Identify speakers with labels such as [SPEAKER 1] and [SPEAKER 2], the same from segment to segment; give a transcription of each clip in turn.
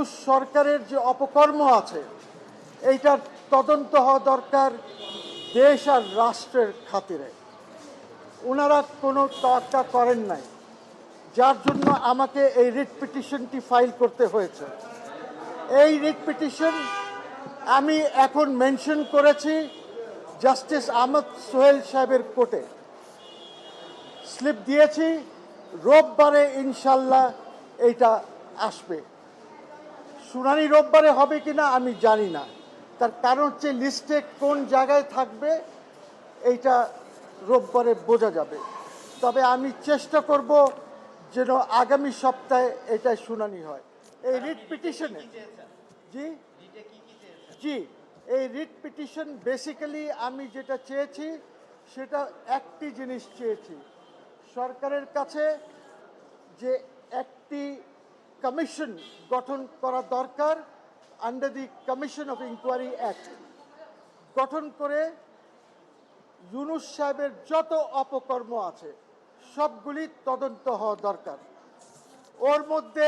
[SPEAKER 1] ইউনূস সরকারের যে অপকর্ম আছে এইটার তদন্ত হওয়া দরকার দেশ আর রাষ্ট্রের খাতিরে। ওনারা কোনো তোয়াক্কা করেন নাই, যার জন্য আমাকে এই রিট পিটিশনটি ফাইল করতে হয়েছে। এই রিট পিটিশন আমি এখন মেনশন করেছি জাস্টিস আহমদ সোহেল সাহেবের কোর্টে, স্লিপ দিয়েছি। রোববারে ইনশাল্লাহ এইটা আসবে। শুনানি রোববারে হবে কিনা আমি জানি না, তার কারণ হচ্ছে লিস্টে কোন জায়গায় থাকবে এইটা রোববারে বোঝা যাবে। তবে আমি চেষ্টা করব যেন আগামী সপ্তাহে এটা শুনানি হয়। এই রিট পিটিশনে জি জি এই রিট পিটিশন বেসিক্যালি আমি যেটা চেয়েছি সেটা একটি জিনিস চেয়েছি, সরকারের কাছে যে একটি কমিশন গঠন করা দরকার, under the commission of inquiry act গঠন করে ইউনূস সাহেবের যত অপকর্ম আছে সবগুলি তদন্ত হওয়া দরকার। ওর মধ্যে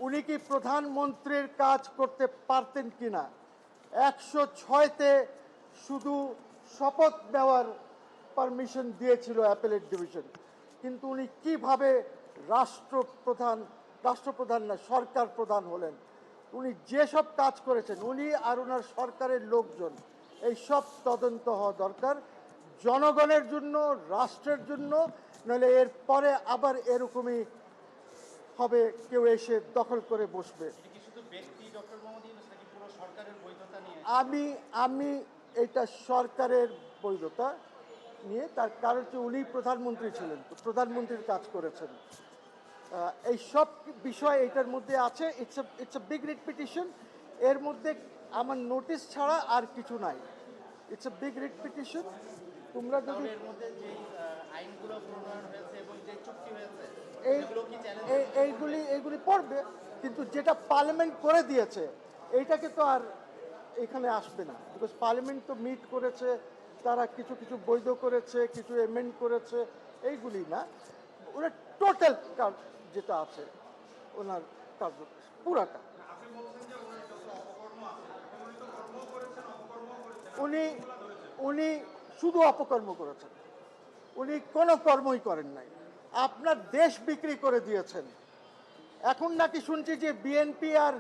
[SPEAKER 1] উনি কি প্রধানমন্ত্রীর কাজ করতে পারতেন কিনা, 106তে শুধু শপথ নেওয়ার পারমিশন দিয়েছিল অ্যাপেলেট ডিভিশন, কিন্তু উনি কিভাবে রাষ্ট্রপ্রধান না সরকার প্রধান হলেন। উনি যেসব কাজ করেছেন উনি আর ওনার সরকারের লোকজন, এই সব তদন্ত হওয়া দরকার জনগণের জন্য, রাষ্ট্রের জন্য। নইলে এর পরে আবার এরকমই হবে, কেউ এসে দখল করে বসবে। আমি এটা সরকারের বৈধতা নিয়ে, তার কারণ হচ্ছে উনি প্রধানমন্ত্রী ছিলেন, প্রধানমন্ত্রীর কাজ করেছেন। এই সব বিষয় এটার মধ্যে আছে। It's a big writ petition. এর মধ্যে আমার নোটিশ ছাড়া আর কিছু নাই। It's a big writ petition. তোমরা যদি এইগুলি পড়বে, কিন্তু যেটা পার্লামেন্ট করে দিয়েছে এইটাকে তো আর এখানে আসবে না, বিকজ পার্লামেন্ট তো মিট করেছে, তারা কিছু কিছু বৈধ করেছে, কিছু এমেন্ড করেছে, এইগুলি না। ওনার টোটাল যেটা আছে ওনার কার্য পুরাটা উনি শুধু অপকর্ম করেছেন, উনি কোনো কর্মই করেন নাই। আপনার দেশ বিক্রি করে দিয়েছেন। এখন নাকি শুনছি যে বিএনপি আর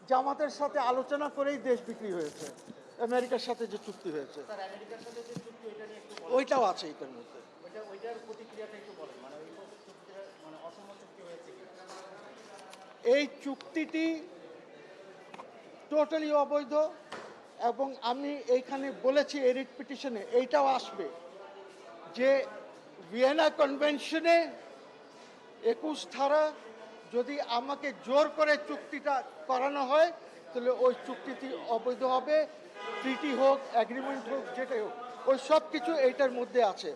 [SPEAKER 1] জামাতের সাথে আলোচনা করেই দেশ বিক্রি হয়েছে, আমেরিকার সাথে যে চুক্তি হয়েছে ওইটাও আছে এটার মধ্যে। এই চুক্তিটি টোটালি অবৈধ, এবং আমি এইখানে বলেছি এই রিট পিটিশনে এইটাও আসবে যে ভিয়েনা কনভেনশনে 21 ধারা যদি আমাকে জোর করে চুক্তিটা করানো হয় তাহলে ওই চুক্তিটি অবৈধ হবে। ট্রিটি হোক, অ্যাগ্রিমেন্ট হোক, যেটাই হোক, ওই সব কিছু এইটার মধ্যে আছে।